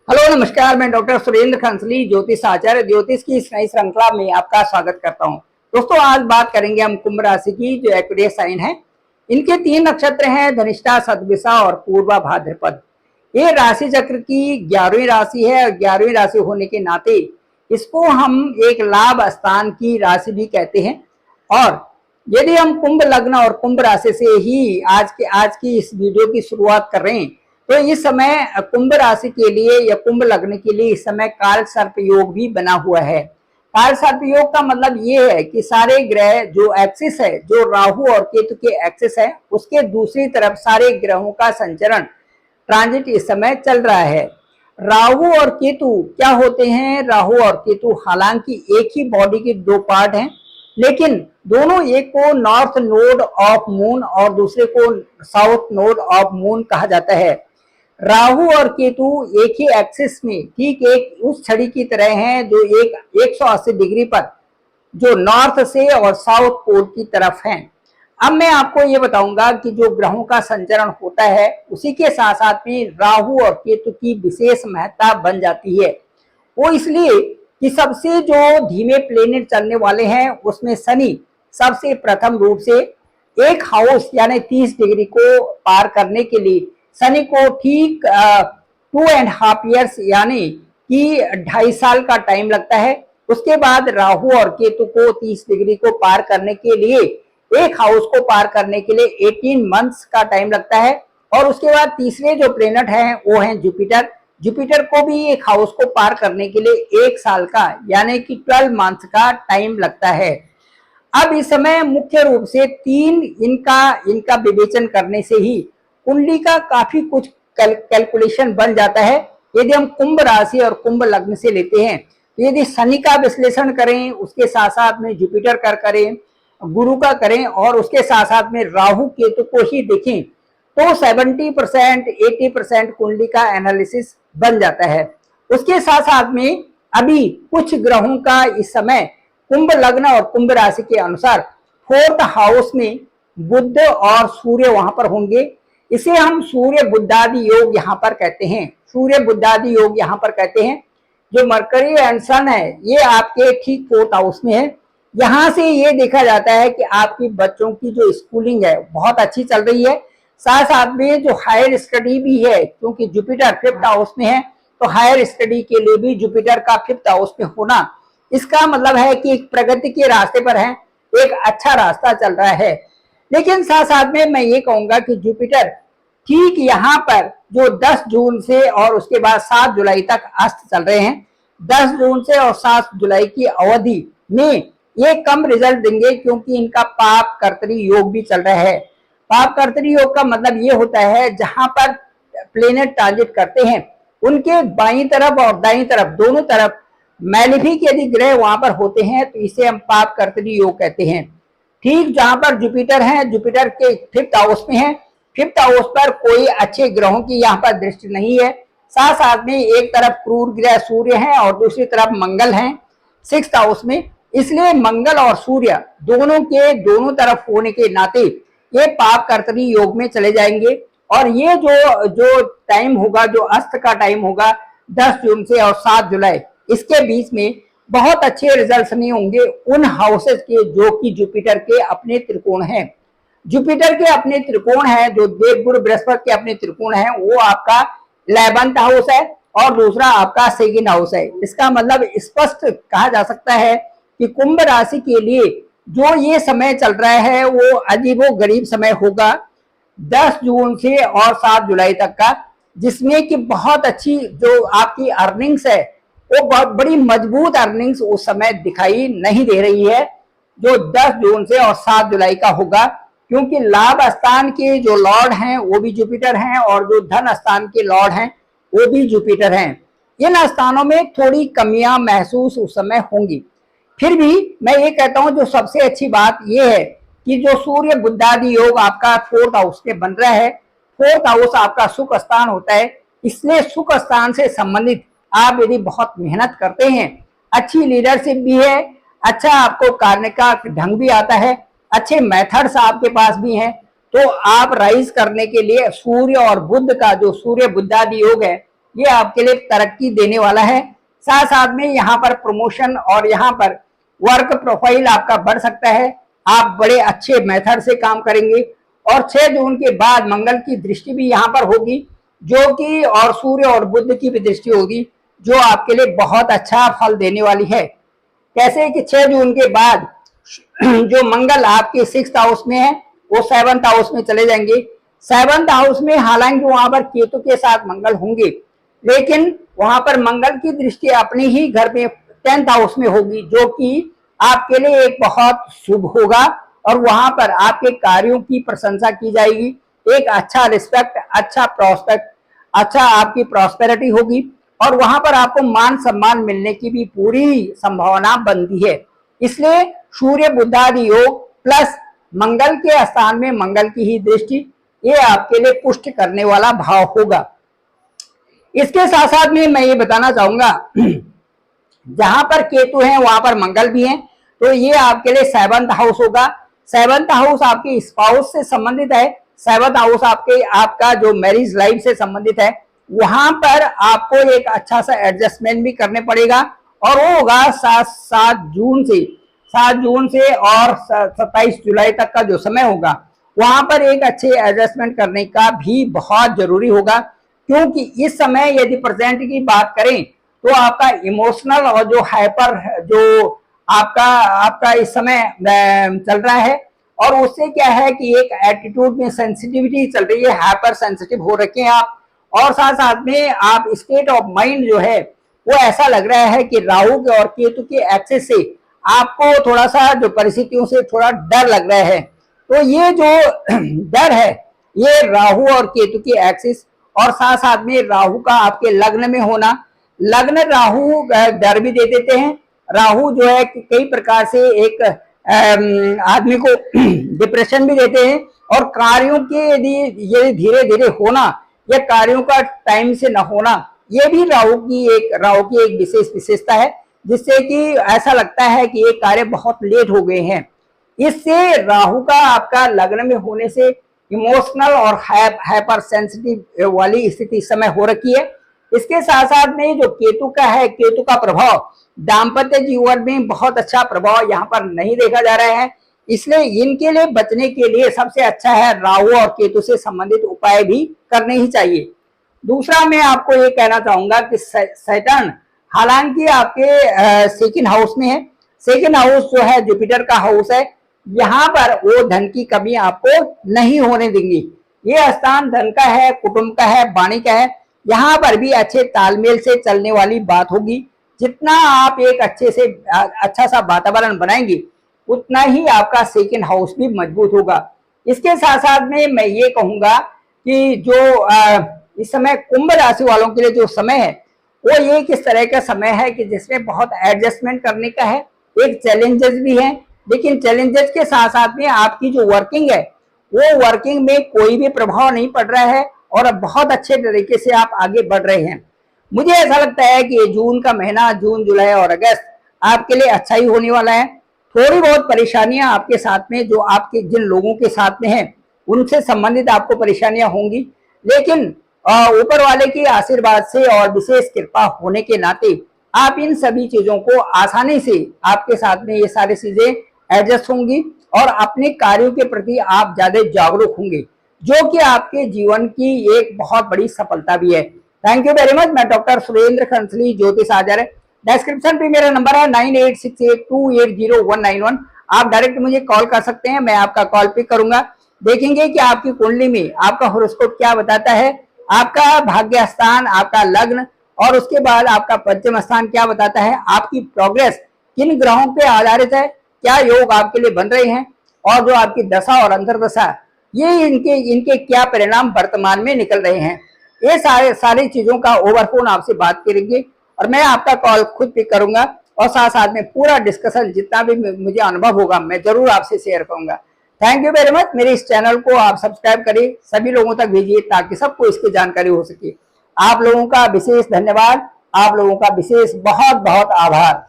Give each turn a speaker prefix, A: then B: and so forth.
A: Hello नमस्कार, मैं doctor Surendra खंसली ज्योतिष आचार्य ज्योतिष की इस नई श्रृंखला में आपका स्वागत करता हूं। दोस्तों, आज बात करेंगे हम कुंभ राशि की जो एक्वेरियस साइन है। इनके 3 नक्षत्र हैं, धनिष्ठा, शतभिषा और पूर्वा भाद्रपद। ये राशि चक्र की 11वीं राशि है और 11वीं राशि होने के नाते इसको हम एक लाभ स्थान की राशि भी कहते हैं। और यदि हम कुंभ लग्न और कुंभ राशि से ही आज की इस वीडियो की शुरुआत कर रहे हैं तो इस समय कुंभ राशि के लिए या कुंभ लग्न के लिए इस समय काल सर्प योग भी बना हुआ है। काल सर्प योग का मतलब ये है कि सारे ग्रह जो एक्सिस है, जो राहु और केतु के एक्सिस है, उसके दूसरी तरफ सारे ग्रहों का संचरण ट्रांजिट इस समय चल रहा है। राहु और केतु क्या होते हैं? राहु और केतु हालांकि एक ही बॉडी के 2 पार्ट हैं, लेकिन दोनों, एक को नॉर्थ नोड ऑफ मून और दूसरे को साउथ नोड ऑफ मून कहा जाता है। राहु और केतु एक ही एक्सिस में ठीक एक उस छड़ी की तरह हैं जो एक 180 डिग्री पर जो नॉर्थ से और साउथ पोल की तरफ हैं। अब मैं आपको ये बताऊंगा कि जो ग्रहों का संचरण होता है उसी के साथ साथ में राहु और केतु की विशेष महत्ता बन जाती है। वो इसलिए कि सबसे जो धीमे प्लेनेट चलने वाले हैं उसमें शनि सबसे प्रथम रूप से एक हाउस यानी 30 डिग्री को पार करने के लिए शनि को ठीक 2.5 ईयर्स यानी कि 2.5 साल का टाइम लगता है। उसके बाद राहु और केतु को 30 डिग्री को पार करने के लिए, एक हाउस को पार करने के लिए 18 मंथ्स का टाइम लगता है। और उसके बाद तीसरे जो प्लेनेट हैं वो हैं जुपिटर। जुपिटर को भी एक हाउस को पार करने के लिए 1 साल का यानी कि 12 मंथ्स का टाइम लगता है। अब इस समय मुख्य रूप से 3 इनका विवेचन करने से ही कुंडली का काफी कुछ कैलकुलेशन बन जाता है। यदि हम कुंभ राशि और कुंभ लग्न से लेते हैं तो यदि शनि का विश्लेषण करें, उसके साथ साथ में जुपिटर का करें, गुरु का करें और उसके साथ साथ में राहु केतु को ही देखें तो 70% 80% कुंडली का एनालिसिस बन जाता है। उसके साथ साथ में अभी कुछ ग्रहों का इस समय कुंभ लग्न और कुंभ राशि के अनुसार 4th हाउस में बुध और सूर्य वहां पर होंगे। इसे हम सूर्य बुधादि योग यहाँ पर कहते हैं। सूर्य बुधादि योग यहाँ पर कहते हैं। जो मरकरी एंड सन है ये आपके ठीक 4th हाउस में है। यहाँ से ये देखा जाता है कि आपकी बच्चों की जो स्कूलिंग है बहुत अच्छी चल रही है। साथ साथ में जो हायर स्टडी भी है, क्योंकि जुपिटर 5th हाउस में है तो हायर स्टडी के लिए भी जुपिटर का 5th हाउस में होना इसका मतलब है कि एक प्रगति के रास्ते पर है, एक अच्छा रास्ता चल रहा है। लेकिन साथ साथ में मैं ये कहूंगा कि जुपिटर ठीक यहाँ पर जो 10 जून से और उसके बाद 7 जुलाई तक अस्त चल रहे हैं। 10 जून से और 7 जुलाई की अवधि में ये कम रिजल्ट देंगे क्योंकि इनका पाप कर्तरी योग भी चल रहा है। पाप कर्तरी योग का मतलब ये होता है जहां पर प्लेनेट ट्रांजिट करते हैं उनके बाईं तरफ और दाईं तरफ दोनों तरफ मैलिफिक यदि ग्रह वहां पर होते हैं तो इसे हम पाप कर्तरी योग कहते हैं। ठीक जहां पर जुपिटर है, जुपिटर के 5th हाउस में है, 5th हाउस पर कोई अच्छे ग्रहों की यहाँ पर दृष्टि नहीं है। साथ साथ में एक तरफ क्रूर ग्रह सूर्य है और दूसरी तरफ मंगल है 6th हाउस में। इसलिए मंगल और सूर्य दोनों के दोनों तरफ होने के नाते ये पाप कर्तरी योग में चले जाएंगे। और ये जो टाइम होगा, जो अस्त का टाइम होगा 10 जून से और 7 जुलाई, इसके बीच में बहुत अच्छे रिजल्ट्स नहीं होंगे उन हाउसेस के जो कि जुपिटर के अपने त्रिकोण हैं। जुपिटर के अपने त्रिकोण है, जो देवगुरु बृहस्पति के अपने त्रिकोण है, वो आपका 11th हाउस है और दूसरा आपका 2nd हाउस है। इसका मतलब स्पष्ट कहा जा सकता है कि कुंभ राशि के लिए जो ये समय चल रहा है वो अजीबो गरीब समय होगा 10 जून से और 7 जुलाई तक का, जिसमें कि बहुत अच्छी जो आपकी अर्निंग्स है वो बहुत बड़ी मजबूत अर्निंग्स उस समय दिखाई नहीं दे रही है जो 10 जून से और 7 जुलाई का होगा। क्योंकि लाभ स्थान के जो लॉर्ड हैं वो भी जुपिटर हैं और जो धन स्थान के लॉर्ड हैं वो भी जुपिटर हैं। इन स्थानों में थोड़ी कमियां महसूस उस समय होंगी। फिर भी मैं ये कहता हूं जो सबसे अच्छी बात ये है कि जो सूर्य बुधादि योग आपका 4th हाउस में बन रहा है, 4th हाउस आपका सुख स्थान होता है। इसलिए सुख स्थान से संबंधित आप यदि बहुत मेहनत करते हैं, अच्छी लीडरशिप भी है, अच्छा आपको कार्य का ढंग भी आता है, अच्छे मेथड्स आपके पास भी हैं, तो आप राइज करने के लिए सूर्य और बुध का जो सूर्य बुधादि योग है ये आपके लिए तरक्की देने वाला है। साथ साथ में यहाँ पर प्रमोशन और यहाँ पर वर्क प्रोफाइल आपका बढ़ सकता है। आप बड़े अच्छे मेथड से काम करेंगे। और 6 जून के बाद मंगल की दृष्टि भी यहाँ पर होगी, जो कि और सूर्य और बुध की भी दृष्टि होगी, जो आपके लिए बहुत अच्छा फल देने वाली है। कैसे कि 6 जून के बाद जो मंगल आपके 6th हाउस में है वो 7th हाउस में चले जाएंगे। 7th हाउस में हालांकि वहां पर केतु के साथ मंगल होंगे, लेकिन वहां पर मंगल की दृष्टि अपने ही घर में 10th हाउस में होगी, जो कि आपके लिए एक बहुत शुभ होगा। और वहां पर आपके कार्यों की प्रशंसा की जाएगी, एक अच्छा रिस्पेक्ट, अच्छा प्रोस्पेक्ट, अच्छा आपकी प्रॉस्पेरिटी होगी। और वहां पर आपको मान सम्मान मिलने की भी पूरी संभावना बनती है। इसलिए सूर्य बुधादि योग प्लस मंगल के स्थान में मंगल की ही दृष्टि, ये आपके लिए पुष्ट करने वाला भाव होगा। इसके साथ साथ में मैं ये बताना चाहूंगा, जहां पर केतु है वहां पर मंगल भी है, तो ये आपके लिए 7th हाउस होगा। 7th हाउस आपके स्पाउस से संबंधित है। 7th हाउस आपका जो मैरिज लाइफ से संबंधित है। वहां पर आपको एक अच्छा सा एडजस्टमेंट भी करने पड़ेगा, और वो होगा 7 जून से और 27 जुलाई तक का जो समय होगा, वहां पर एक अच्छे एडजस्टमेंट करने का भी बहुत जरूरी होगा। क्योंकि इस समय यदि प्रेजेंट की बात करें तो आपका इमोशनल और जो हाइपर जो आपका इस समय चल रहा है, और उससे क्या है कि एक एटीट्यूड में सेंसिटिविटी चल रही है, हाइपर सेंसिटिव हो रखे हैं आप। और साथ साथ में आप स्टेट ऑफ माइंड जो है वो ऐसा लग रहा है कि राहु के और केतु के एक्सेस से आपको थोड़ा सा जो परिस्थितियों से थोड़ा डर लग रहा है। तो ये जो डर है ये राहु और केतु की एक्सिस, और साथ साथ में राहु का आपके लग्न में होना। लग्न राहु डर भी दे देते हैं। राहु जो है कई प्रकार से एक आदमी को डिप्रेशन भी देते हैं, और कार्यों के यदि ये धीरे धीरे होना या कार्यों का टाइम से न होना, ये भी राहु की एक विशेष विशेषता है, जिससे कि ऐसा लगता है कि ये कार्य बहुत लेट हो गए हैं। इससे राहु का आपका लग्न में होने से इमोशनल और हाइपर सेंसिटिव वाली स्थिति इस समय हो रखी है। इसके साथ साथ में जो केतु का है, केतु का प्रभाव दाम्पत्य जीवन में बहुत अच्छा प्रभाव यहाँ पर नहीं देखा जा रहा है। इसलिए इनके लिए बचने के लिए सबसे अच्छा है राहु और केतु से संबंधित उपाय भी करने ही चाहिए। दूसरा मैं आपको ये कहना चाहूंगा कि सैटर्न हालांकि आपके 2nd हाउस में है। 2nd हाउस जो है जुपिटर का हाउस है, यहाँ पर वो धन की कमी आपको नहीं होने देंगी। ये स्थान धन का है, कुटुंब का है, वाणी का है। यहाँ पर भी अच्छे तालमेल से चलने वाली बात होगी। जितना आप एक अच्छा सा वातावरण बनाएंगे, उतना ही आपका 2nd हाउस भी मजबूत होगा। इसके साथ साथ में मैं ये कहूंगा कि जो इस समय कुंभ राशि वालों के लिए जो समय है वो ये किस तरह का समय है कि जिसमें बहुत एडजस्टमेंट करने का है, एक चैलेंजेस भी है। लेकिन चैलेंजेस के साथ साथ में आपकी जो वर्किंग है वो वर्किंग में कोई भी प्रभाव नहीं पड़ रहा है, और अब बहुत अच्छे तरीके से आप आगे बढ़ रहे हैं। मुझे ऐसा लगता है कि जून का महीना, जून, जुलाई और अगस्त आपके लिए अच्छा ही होने वाला है। थोड़ी बहुत परेशानियां आपके साथ में, जो आपके जिन लोगों के साथ में हैं उनसे संबंधित आपको परेशानियां होंगी, लेकिन ऊपर वाले की आशीर्वाद से और विशेष कृपा होने के नाते आप इन सभी चीजों को आसानी से, आपके साथ में ये सारी चीजें एडजस्ट होंगी, और अपने कार्यों के प्रति आप ज्यादा जागरूक होंगे, जो कि आपके जीवन की एक बहुत बड़ी सफलता भी है। Thank you very much. मैं डॉक्टर सुरेंद्र खंसली, ज्योतिष आचार्य। डिस्क्रिप्शन पे मेरा नंबर है 9868280191। आप डायरेक्ट मुझे कॉल कर सकते हैं, मैं आपका कॉल पिक करूंगा। देखेंगे कि आपकी कुंडली में आपका हॉरोस्कोप क्या बताता है, आपका भाग्य स्थान, आपका लग्न, और उसके बाद आपका पंचम स्थान क्या बताता है, आपकी प्रोग्रेस किन ग्रहों पे आधारित है, क्या योग आपके लिए बन रहे हैं, और जो आपकी दशा और अंतर्दशा, ये इनके क्या परिणाम वर्तमान में निकल रहे हैं। ये सारी चीजों का ओवरफोन आपसे बात करेंगे, और मैं आपका कॉल खुद पिक करूंगा, और साथ साथ में पूरा डिस्कशन जितना भी मुझे अनुभव होगा मैं जरूर आपसे शेयर करूंगा। Thank you very much. मेरे इस चैनल को आप सब्सक्राइब करिए, सभी लोगों तक भेजिए ताकि सबको इसकी जानकारी हो सके। आप लोगों का विशेष धन्यवाद, आप लोगों का विशेष बहुत बहुत आभार।